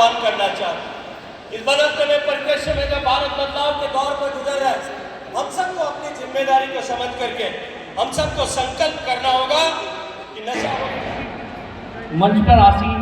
आह्वान करना चाहता हूं। इस बदलते हुए परिदृश्य में जब भारत बदलाव के दौर पर गुजर रहा है, हम सबको अपनी जिम्मेदारी को समझ करके हम सबको संकल्प करना होगा कि नशा मंच पर आसीन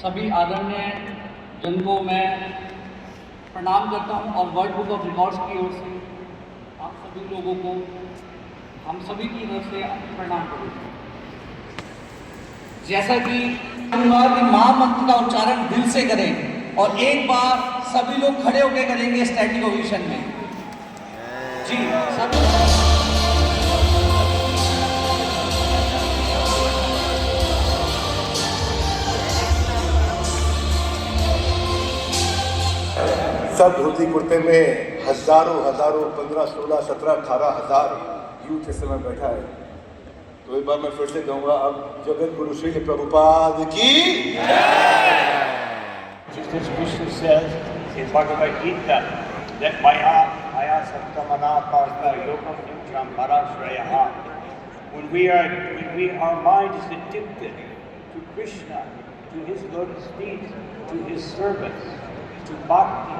सभी आदरणीय जन को मैं प्रणाम करता हूं और वर्ल्ड बुक ऑफ रिकॉर्ड्स की ओर से आप सभी लोगों को हम सभी की ओर से प्रणाम करूंगा। जैसा कि महामंत्र का उच्चारण दिल से करें और एक बार सभी लोग खड़े होकर करेंगे स्टैटिक ओवेशन में। जी सभी सब धोती कुर्ते में हजारों 15, 16, 17, 18,000 यूथ इस समय बैठा है। तो एक बार मैं फिर से कहूंगा, अब जगत गुरु श्री प्रभुपाद की Just as Krishna says in Bhagavad Gita that maya sattamana partha yogam yukram parashrayaha. When our mind is addicted to Krishna, to his lotus feet, to his service, to bhakti,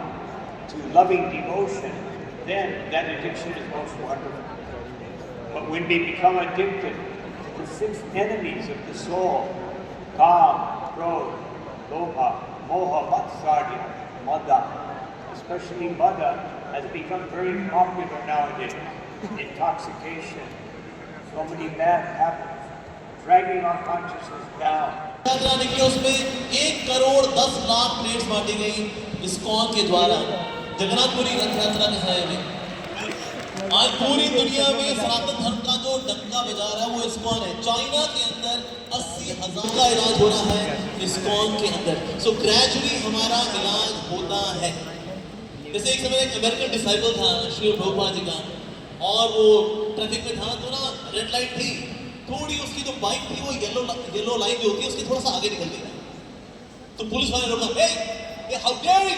to loving devotion, then that addiction is most wonderful. But when we become addicted to the 6 enemies of the soul, Kam, Krodh, Lobha, Moha, Matsarya, Mada, especially Mada has become very popular nowadays. Intoxication, so many bad habits, dragging our consciousness down. यात्रा निकली, उसमें 1 crore 10 lakh plates बांटी गई ISKCON के द्वारा। जगन्नाथपुरी रथ यात्रा दिखाया गया। आज पूरी दुनिया में सनातन धर्म का जो डंका बजा रहा है वो इस्कॉन है। चाइना के अंदर 80,000 का इलाज हो रहा है इस्कॉन के अंदर। सो ग्रेजुअली हमारा इलाज होता है। जैसे एक समय एक अमेरिकन डिसाइपल था श्री प्रभुपाद जी का, और वो ट्रैफिक में था तो ना रेड लाइट थी, थोड़ी उसकी जो बाइक थी वो येलो लाइन जो होती है उसकी थोड़ा सा आगे निकल गई। तो पुलिस वाले रोका, हे हाउ डेयर यू,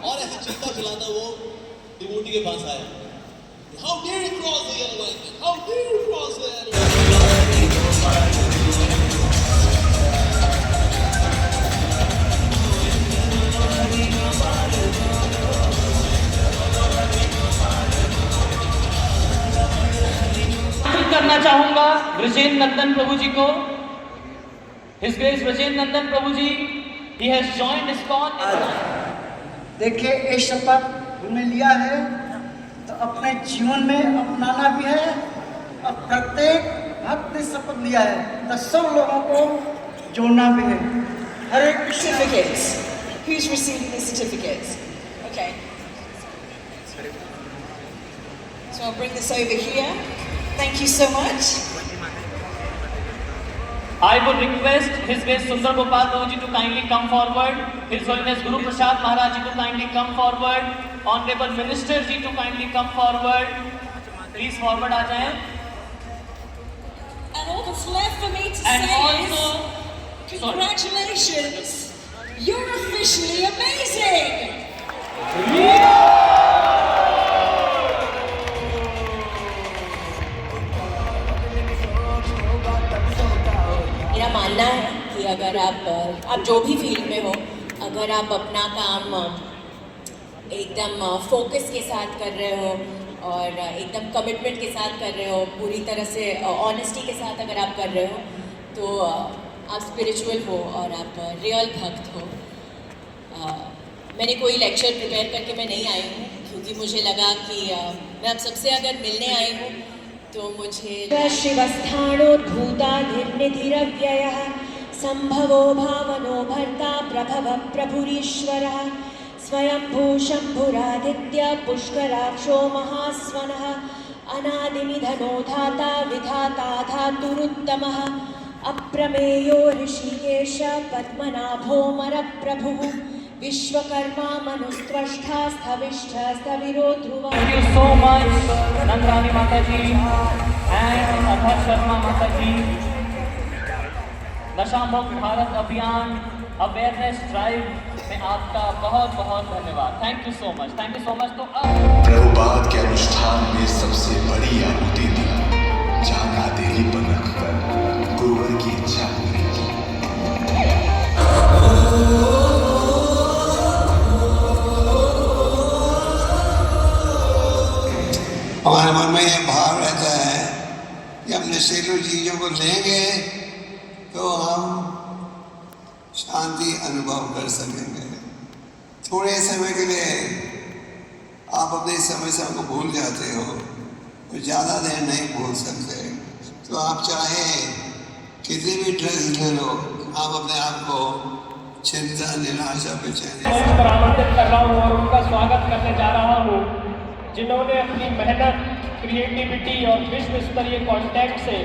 और ऐसे चिल्ला चिल्लाता वो डिवोटी के पास आया, how dare you cross the yellow line, how dare you cross the yellow line. करना चाहूंगा ब्रजेंद्र नंदन प्रभु जी को। His Grace Brajendra Nandan Prabhu ji, he has joined ISKCON। देखिए, ये शपथ हमने लिया है तो अपने जीवन में अपनाना भी है, और प्रत्येक भक्त ने शपथ लिया है तो सब लोगों को जोड़ना भी है। हरे Krishna. Certificates. Who's receiving the certificates? Okay. So I'll bring this over here. Thank you so much. I would request His Grace Sundar Gopal Prabhu ji to kindly come forward. His Holiness Guru Prasad Maharaj ji to kindly come forward. Honorable Minister ji to kindly come forward. Please forward आ जाएं. And all that's left for me to And say also, is congratulations. You're officially amazing. मेरा मानना है कि अगर आप जो भी field में हो, अगर आप अपना काम एकदम फोकस के साथ कर रहे हो और एकदम कमिटमेंट के साथ कर रहे हो, पूरी तरह से ऑनेस्टी के साथ अगर आप कर रहे हो, तो आप स्पिरिचुअल हो और आप रियल भक्त हो। मैंने कोई लेक्चर प्रिपेयर करके मैं नहीं आई हूँ, क्योंकि मुझे लगा कि मैं आप सबसे अगर मिलने आई हूँ तो मुझे शिवस्थाणोद्भूताधिर्निधिरव्ययः संभवो भावनो भर्ता प्रभव प्रभुरीश्वरः स्वयंभू शम्भुरादित्य पुष्कराक्षो महास्वनः अनादिनिधनो धाता विधाता धातुरुत्तमः अप्रमेयो Rishikesh पद्मनाभोऽमरप्रभुः Vishwakarma मनुस्त्वष्टा स्थविष्ठ स्थविरो ध्रुवः। Thank you so much Nandrani माता जी and अभय शर्मा माता जी। नशामुक्त भारत अभियान अवेयरनेस ड्राइव में आपका बहुत बहुत धन्यवाद। Thank you so much, thank you so much. तो अब प्रभुपाद के अनुष्ठान में सबसे बड़ी आहुति दी, जहाँ गादेली पर रखकर गुरुवर की इच्छा पूरी की। नशीली चीज़ों को लेंगे तो हम शांति अनुभव कर सकेंगे। थोड़े समय के लिए आप अपनी समस्या को भूल जाते हो, तो ज़्यादा देर नहीं भूल सकते। तो आप चाहे किसी भी ड्रग्स ले लो, आप अपने आप को चिंता, निराशा, बेचैनी पर आमंत्रित कर रहा हूँ और उनका स्वागत करने जा रहा हूँ जिन्होंने अपनी मेहनत, क्रिएटिविटी और विश्व स्तरीय कॉन्टेक्ट से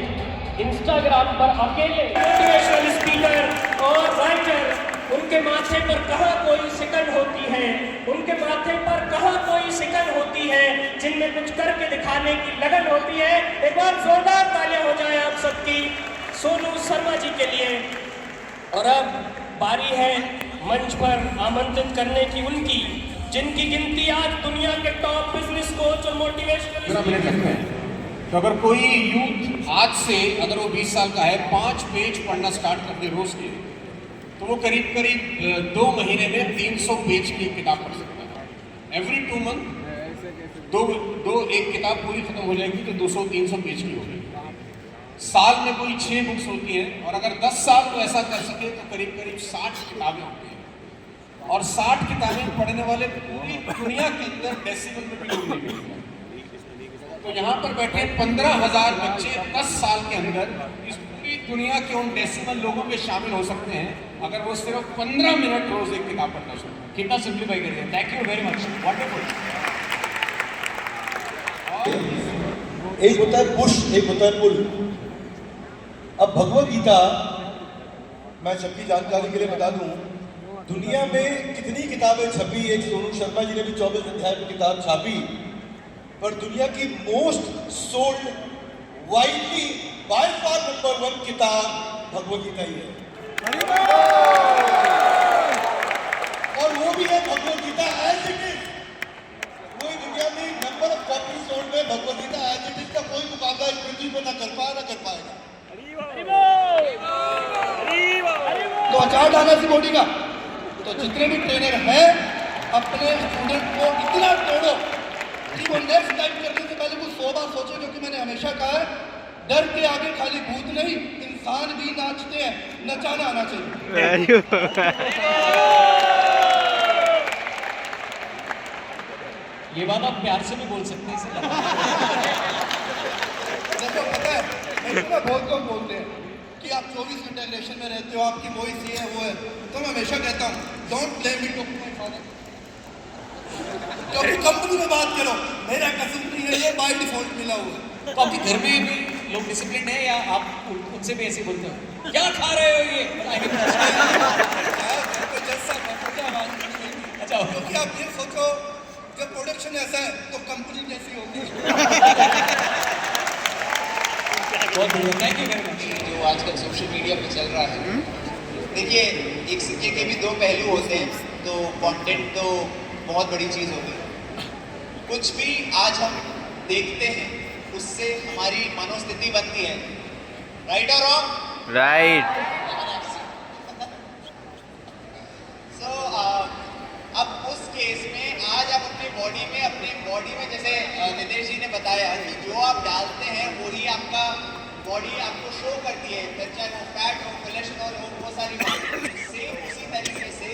इंस्टाग्राम पर अकेले मोटिवेशनल स्पीकर और राइटर, उनके माथे पर कहाँ कोई शिकन होती है, उनके माथे पर कहाँ कोई शिकन होती है, जिनमें कुछ करके दिखाने की लगन होती है। एक बार जोरदार तालियां हो जाए आप सबकी सोनू शर्मा जी के लिए। और अब बारी है मंच पर आमंत्रित करने की उनकी, जिनकी गिनती आज दुनिया के टॉप बिजनेस कोच और मोटिवेशनल। तो अगर कोई यूथ आज से, अगर वो 20 साल का है, 5 पेज पढ़ना स्टार्ट कर दे रोज के, तो वो करीब करीब 2 महीने में 300 पेज की किताब पढ़ सकता है। एवरी 2 मंथ एक किताब पूरी खत्म हो जाएगी तो 200-300 पेज की होगी। साल में कोई 6 बुक्स होती हैं, और अगर 10 साल तो ऐसा कर सके तो करीब करीब 60 किताबें होती हैं। और 60 किताबें पढ़ने वाले पूरी दुनिया के अंदर डेसिमल में भी लोग नहीं मिलते। तो यहाँ पर बैठे 15,000 बच्चे 10 साल के अंदर इस पूरी दुनिया के उन डेसिमल लोगों में शामिल हो सकते हैं, अगर वो सिर्फ 15 मिनट रोज एक किताब पढ़ना शुरू करें। कितना सिंप्लीफाई करिए। Thank you very much, wonderful. एक होता है पुश, एक होता है पुल। अब भगवत गीता, मैं सबकी जानकारी के लिए बता दूं, दुनिया में कितनी किताबें छपी, एक सोनू शर्मा जी ने भी 24 अध्याय की किताब छापी, पर दुनिया की most sold, widely, by far number 1 किताब भगवत गीता ही है। और वो भी है Bhagavad Gita as it is. कोई दुनिया में नंबर ऑफ कॉपी सोल्ड में Bhagavad Gita as it is का कोई मुकाबला इस पृथ्वी पर ना कर पाएगा। तो अचार डालना सी बॉडी का। तो जितने भी ट्रेनर हैं, अपने स्टूडेंट को इतना तोड़ो कि वो नेक्स्ट टाइम करने से पहले वो 100 बार सोचे, क्योंकि मैंने हमेशा कहा है, डर के आगे खाली भूत नहीं, इंसान भी नाचते हैं, नचाना आना चाहिए। ये बात आप प्यार से भी बोल सकते हैं। देखो पता है, बहुत कम बोलते हैं कि आप 24 घंटे रिलेशन में रहते हो, आपकी वॉइस ये है वो है। तो मैं हमेशा कहता हूँ, don't blame it on my father. क्योंकि कंपनी में बात करो, मेरा कसूर नहीं है, ये बाय डिफॉल्ट मिला हुआ है। तो आपके घर में भी लोग डिसिप्लिन है या आप उनसे भी ऐसे बोलते हो, क्या खा रहे हो ये? अच्छा, क्योंकि आप ये सोचो, जब प्रोडक्शन ऐसा है तो कंपनी कैसी होगी। बहुत बढ़िया, थैंक यू वेरी मच। जो आजकल सोशल मीडिया पे चल रहा है, देखिए एक सिक्के के भी 2 पहलू होते हैं। तो कंटेंट तो बहुत बड़ी चीज़ होती है। कुछ भी आज हम देखते हैं उससे हमारी मनोस्थिति बनती है, राइट और रॉन्ग? राइट। सो अब उस केस में आज आप अपनी बॉडी में जैसे नितेश जी ने बताया कि जो आप डालते हैं वही आपका बॉडी आपको शो करती है, फिर चाहे वो फैट हो, कोलेस्ट्रॉल हो, वो सारी बातें। सेम उसी तरीके से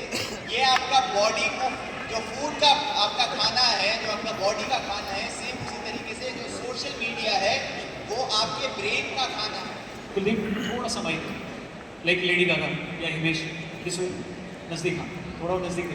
ये आपका बॉडी को, जो फूड का आपका खाना है, जो आपका बॉडी का खाना है, सेम उसी तरीके से जो सोशल मीडिया है वो आपके ब्रेन का खाना है। कुलदीप थोड़ा सा माइक, लाइक लेडी गागा या हिमेश, इस नज़दीक, हाँ थोड़ा नज़दीक।